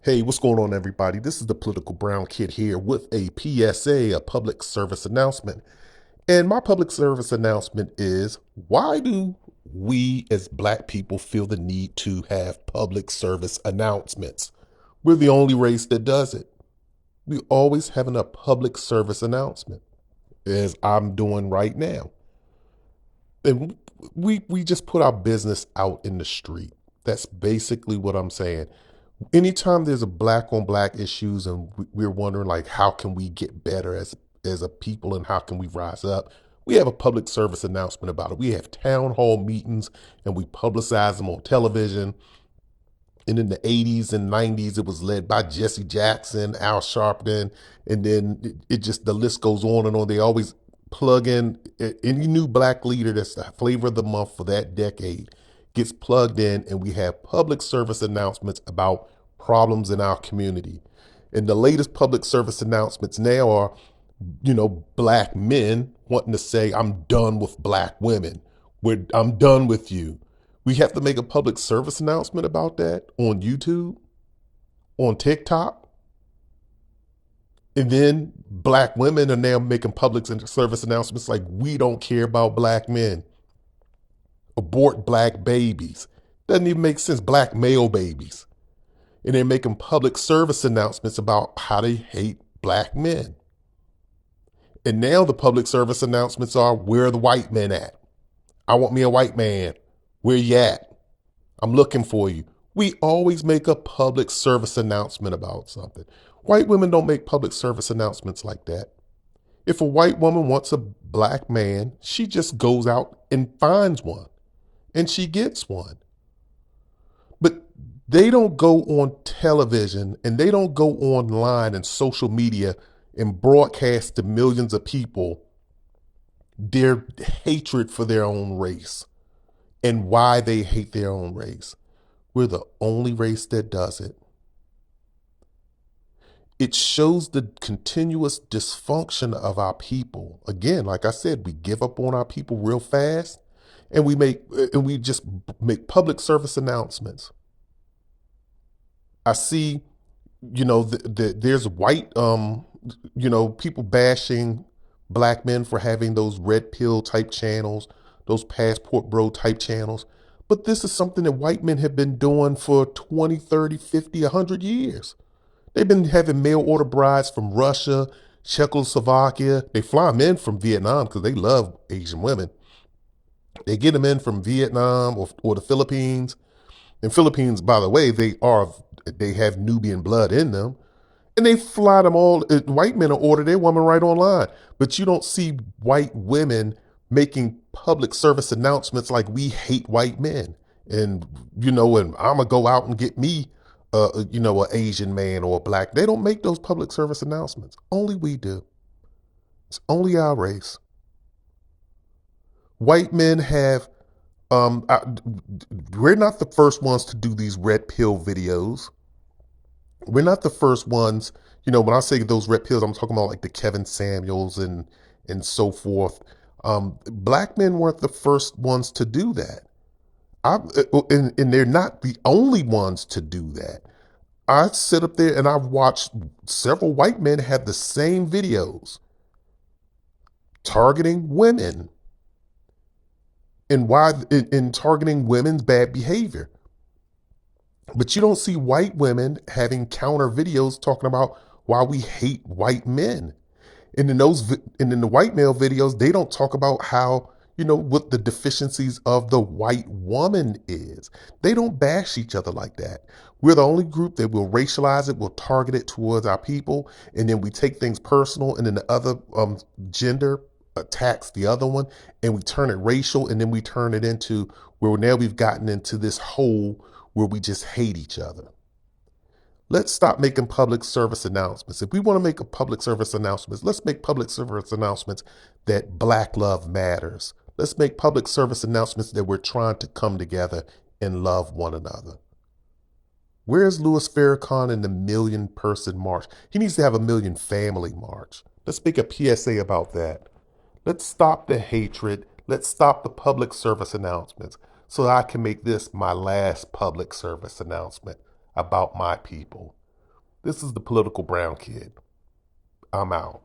Hey, what's going on, everybody? This is the Political Brown Kid here with a PSA, a public service announcement. And my public service announcement is, why do we as black people feel the need to have public service announcements? We're the only race that does it. We always having a public service announcement, as I'm doing right now. And we just put our business out in the street. That's basically what I'm saying. Anytime there's a black on black issues and we're wondering like how can we get better as a people and how can we rise up, we have a public service announcement about it. We have town hall meetings and we publicize them on television. And in the 80s and 90s, it was led by Jesse Jackson, Al Sharpton, and then it just, the list goes on and on. They always plug in any new black leader that's the flavor of the month for that decade gets plugged in, and we have public service announcements about problems in our community. And the latest public service announcements now are, black men wanting to say, I'm done with black women. I'm done with you. We have to make a public service announcement about that on YouTube, on TikTok. And then black women are now making public service announcements like, we don't care about black men. Abort black babies. Doesn't even make sense. Black male babies. And they're making public service announcements about how they hate black men. And now the public service announcements are, where are the white men at? I want me a white man. Where you at? I'm looking for you. We always make a public service announcement about something. White women don't make public service announcements like that. If a white woman wants a black man, she just goes out and finds one, and she gets one. But they don't go on television and they don't go online and social media and broadcast to millions of people their hatred for their own race and why they hate their own race. We're the only race that does it. It shows the continuous dysfunction of our people. Again, like I said, we give up on our people real fast, and we just make public service announcements. I see, there's white, people bashing black men for having those red pill type channels, those passport bro type channels. But this is something that white men have been doing for 20, 30, 50, 100 years. They've been having mail order brides from Russia, Czechoslovakia. They fly them in from Vietnam because they love Asian women. They get them in from Vietnam or the Philippines. And Philippines, by the way, they have Nubian blood in them. And they fly them all. White men order their woman right online. But you don't see white women making public service announcements like, we hate white men. And, and I'm going to go out and get me, an Asian man or a black. They don't make those public service announcements. Only we do. It's only our race. White men have, we're not the first ones to do these red pill videos. We're not the first ones. When I say those red pills, I'm talking about like the Kevin Samuels and so forth. Black men weren't the first ones to do that. And they're not the only ones to do that. I sit up there and I've watched several white men have the same videos targeting women and why in targeting women's bad behavior. But you don't see white women having counter videos talking about why we hate white men. And in the white male videos, they don't talk about how, what the deficiencies of the white woman is. They don't bash each other like that. We're the only group that will racialize it, will target it towards our people, and then we take things personal, and then the other gender attacks the other one, and we turn it racial, and then we turn it into where now we've gotten into this hole where we just hate each other. Let's stop making public service announcements. If we want to make a public service announcements, let's make public service announcements that Black love matters. Let's make public service announcements that we're trying to come together and love one another. Where's Louis Farrakhan in the million-person march? He needs to have a million family march. Let's make a PSA about that. Let's stop the hatred. Let's stop the public service announcements so that I can make this my last public service announcement about my people. This is the political brown kid. I'm out.